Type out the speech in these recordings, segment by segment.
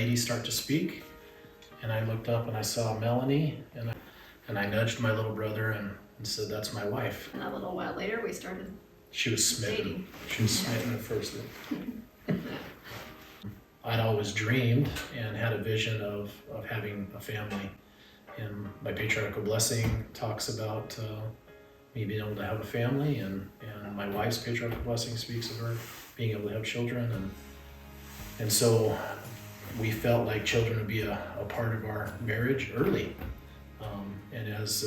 lady start to speak, and I looked up and I saw Melanie, and I nudged my little brother and said, "That's my wife." And a little while later, we started She was smitten. dating. She was smitten at first. I'd always dreamed and had a vision of having a family. And my patriarchal blessing talks about me being able to have a family, and my wife's patriarchal blessing speaks of her being able to have children. And so we felt like children would be a part of our marriage early. And as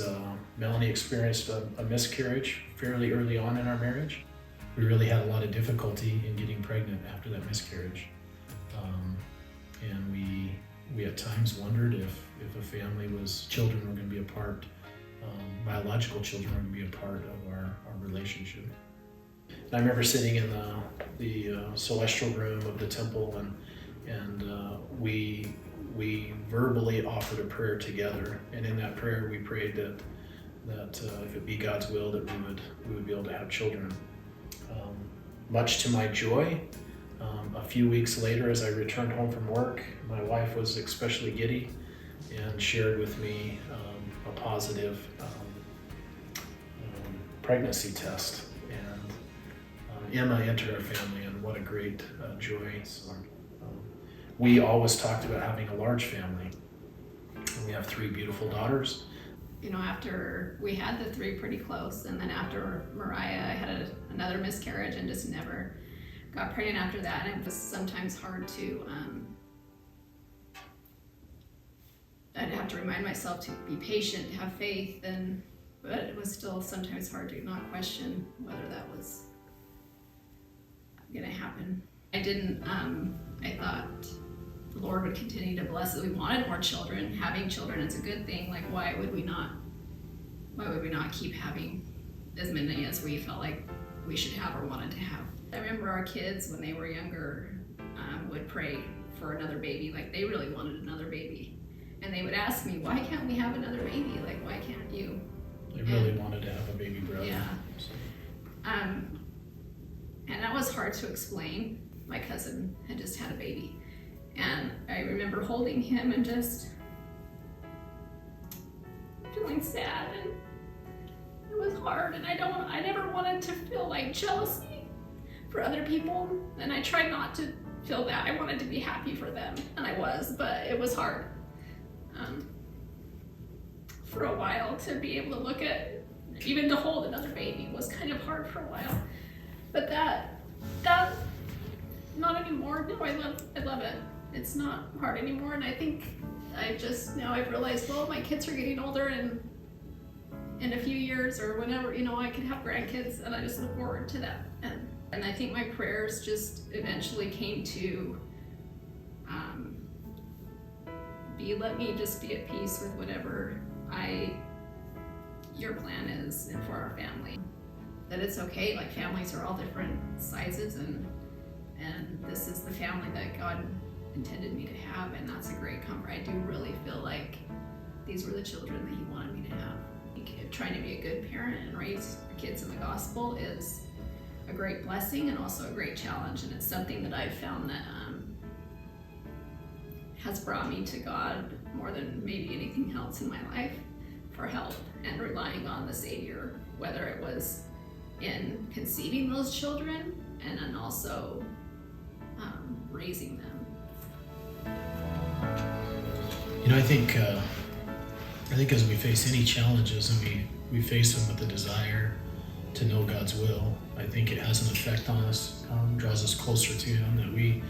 Melanie experienced a miscarriage fairly early on in our marriage, we really had a lot of difficulty in getting pregnant after that miscarriage. And we at times wondered if a family children were going to be a part, biological children were going to be a part of our relationship. And I remember sitting in the celestial room of the temple, and we verbally offered a prayer together. And in that prayer, we prayed that if it be God's will, that we would be able to have children. Much to my joy, a few weeks later, as I returned home from work, my wife was especially giddy and shared with me a positive pregnancy test. And Emma entered our family, and what a great joy. So, we always talked about having a large family. We have 3 beautiful daughters. You know, after we had the 3 pretty close, and then after Mariah, I had another miscarriage and just never got pregnant after that. And it was sometimes hard to, I'd have to remind myself to be patient, to have faith, but it was still sometimes hard to not question whether that was gonna happen. I thought the Lord would continue to bless it. We wanted more children. Having children is a good thing. Like, why would we not keep having as many as we felt like we should have or wanted to have? I remember our kids, when they were younger, would pray for another baby. Like, they really wanted another baby. And they would ask me, "Why can't we have another baby? Like, why can't you?" They really wanted to have a baby brother. Yeah. So. And that was hard to explain. My cousin had just had a baby. And I remember holding him and just feeling sad, and it was hard, and I never wanted to feel like jealousy for other people, and I tried not to feel that. I wanted to be happy for them, and I was, but it was hard. For a while, to be able to look at, even to hold another baby was kind of hard for a while. But that not anymore. No, I love it. It's not hard anymore, and I think I've realized, well, my kids are getting older, and in a few years or whenever, I could have grandkids, and I just look forward to that. And I think my prayers just eventually came to let me just be at peace with whatever your plan is and for our family. That it's okay, like, families are all different sizes, and this is the family that God intended me to have, and that's a great comfort. I do really feel like these were the children that He wanted me to have. Trying to be a good parent and raise kids in the gospel is a great blessing and also a great challenge, and it's something that I've found that has brought me to God more than maybe anything else in my life for help, and relying on the Savior, whether it was in conceiving those children and then also raising them. I think as we face any challenges, and we face them with the desire to know God's will, I think it has an effect on us, draws us closer to Him, that we,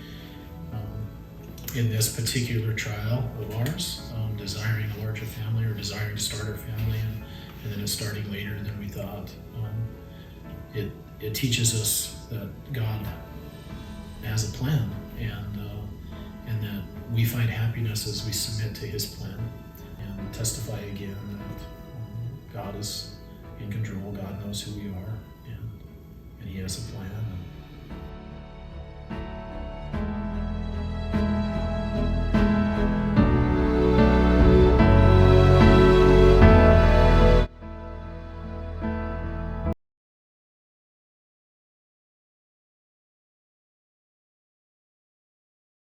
in this particular trial of ours, desiring a larger family, or desiring to start our family, and then it's starting later than we thought, it teaches us that God has a plan, and that we find happiness as we submit to His plan, and testify again that God is in control, God knows who we are, and He has a plan.